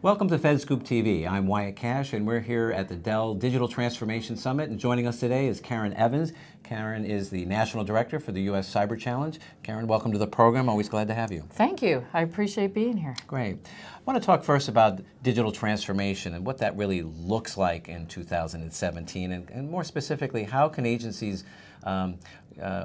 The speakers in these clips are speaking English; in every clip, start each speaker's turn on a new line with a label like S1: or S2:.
S1: Welcome to FedScoop TV. I'm Wyatt Cash, and we're here at the Dell Digital Transformation Summit. And joining us today is Karen Evans. Karen is the National Director for the U.S. Cyber Challenge. Karen, welcome to the program. Always glad to have you.
S2: Thank you. I appreciate being here.
S1: Great. I want to talk first about digital transformation and what that really looks like in 2017, and more specifically, how can agencies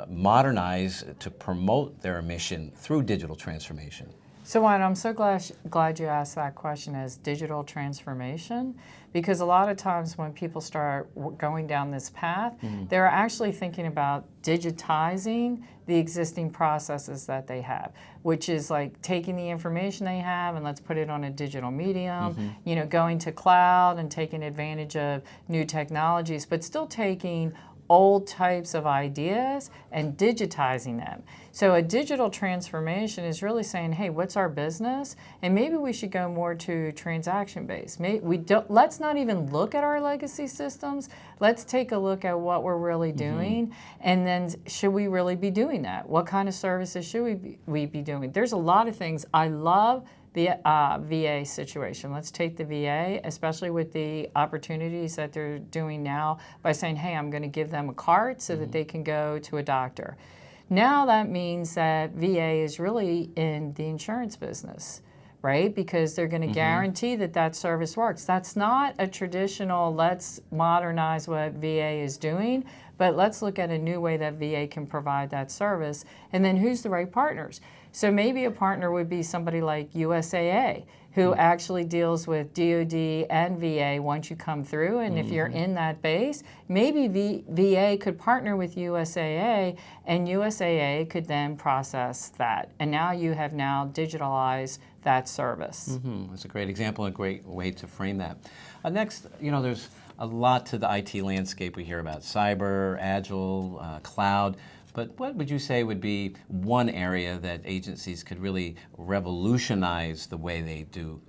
S1: modernize to promote their mission through digital transformation?
S2: So, Wyatt, I'm so glad you asked that question as digital transformation, because a lot of times when people start going down this path, they're actually thinking about digitizing the existing processes that they have, which is like taking the information they have and let's put it on a digital medium, going to cloud and taking advantage of new technologies, but still taking old types of ideas and digitizing them. So a digital transformation is really saying, hey, what's our business? And maybe we should go more to transaction-based. Let's not even look at our legacy systems. Let's take a look at what we're really doing. And then should we really be doing that? What kind of services should we be doing? There's a lot of things. I love the VA situation. Let's take the VA, especially with the opportunities that they're doing now by saying, hey, I'm going to give them a card so that they can go to a doctor. Now that means that VA is really in the insurance business, right? Because they're going to guarantee that that service works. That's not a traditional, let's modernize what VA is doing, but let's look at a new way that VA can provide that service. And then who's the right partners? So maybe a partner would be somebody like USAA, who actually deals with DoD and VA once you come through. And if you're in that base, maybe VA could partner with USAA, and USAA could then process that. And now you have now digitalized that service.
S1: That's a great example and a great way to frame that. Next, there's a lot to the IT landscape. We hear about cyber, agile, cloud. But what would you say would be one area that agencies could really revolutionize the way they do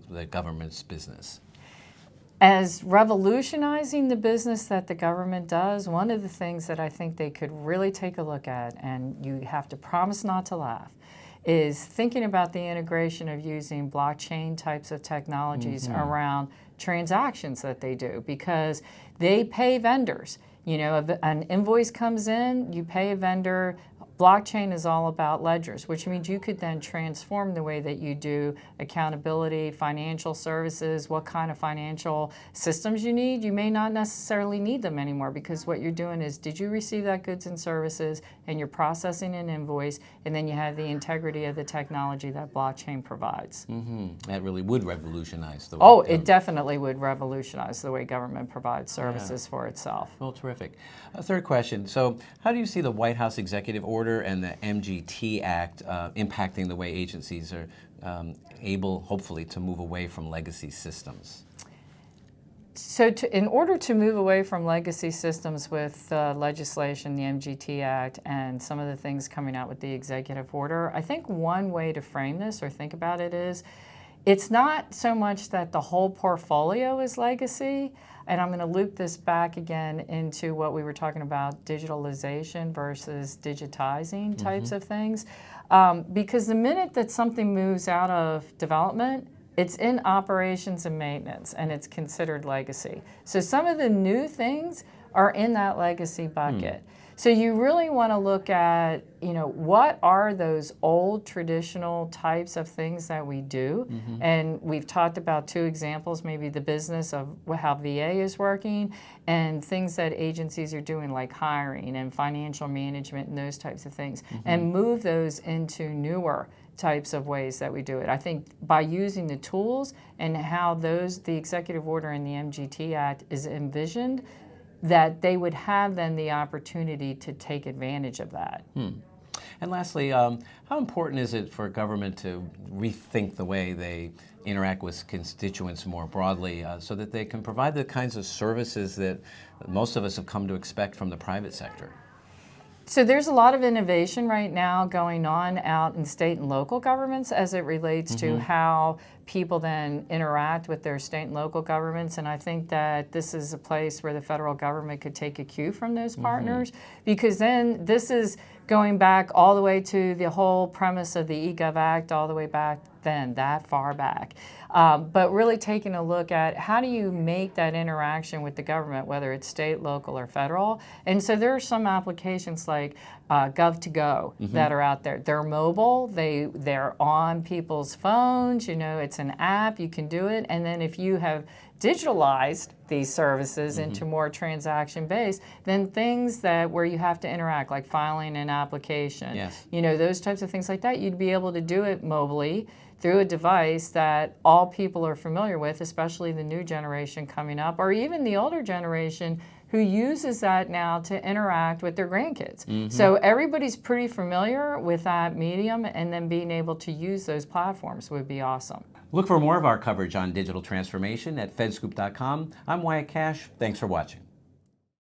S1: the government's business?
S2: As revolutionizing the business that the government does, one of the things that I think they could really take a look at, and you have to promise not to laugh, is thinking about the integration of using blockchain types of technologies around transactions that they do, because they pay vendors. If an invoice comes in, you pay a vendor. Blockchain is all about ledgers, which means you could then transform the way that you do accountability, financial services, what kind of financial systems you need. You may not necessarily need them anymore, because what you're doing is, did you receive that goods and services, and you're processing an invoice, and then you have the integrity of the technology that blockchain provides.
S1: That really would revolutionize the way.
S2: Oh, it definitely would revolutionize the way government provides services for itself.
S1: Well, terrific. A third question. So how do you see the White House Executive Order and the MGT Act impacting the way agencies are able, hopefully, to move away from legacy systems?
S2: So in order to move away from legacy systems with legislation, the MGT Act, and some of the things coming out with the executive order, I think one way to frame this or think about it is, it's not so much that the whole portfolio is legacy, and I'm going to loop this back again into what we were talking about, digitalization versus digitizing types of things. Because the minute that something moves out of development, it's in operations and maintenance, and it's considered legacy. So some of the new things are in that legacy bucket. So you really want to look at, what are those old traditional types of things that we do? And we've talked about two examples, maybe the business of how VA is working, and things that agencies are doing like hiring and financial management and those types of things, and move those into newer types of ways that we do it. I think by using the tools and how the executive order and the MGT Act is envisioned, that they would have then the opportunity to take advantage of that.
S1: And lastly, how important is it for government to rethink the way they interact with constituents more broadly so that they can provide the kinds of services that most of us have come to expect from the private sector?
S2: So there's a lot of innovation right now going on out in state and local governments as it relates to how people then interact with their state and local governments. And I think that this is a place where the federal government could take a cue from those partners, because then this is going back all the way to the whole premise of the eGov Act, all the way back then, that far back. but really taking a look at how do you make that interaction with the government, whether it's state, local, or federal. And so there are some applications like Gov2Go that are out there. They're mobile, they're on people's phones, you know, it's an app, you can do it. And then if you have digitalized these services into more transaction-based, then things that where you have to interact, like filing an application, you know, those types of things like that, you'd be able to do it mobily through a device that all people are familiar with, especially the new generation coming up, or even the older generation who uses that now to interact with their grandkids. So everybody's pretty familiar with that medium, and then being able to use those platforms would be awesome.
S1: Look for more of our coverage on digital transformation at fedscoop.com. I'm Wyatt Cash. Thanks for watching.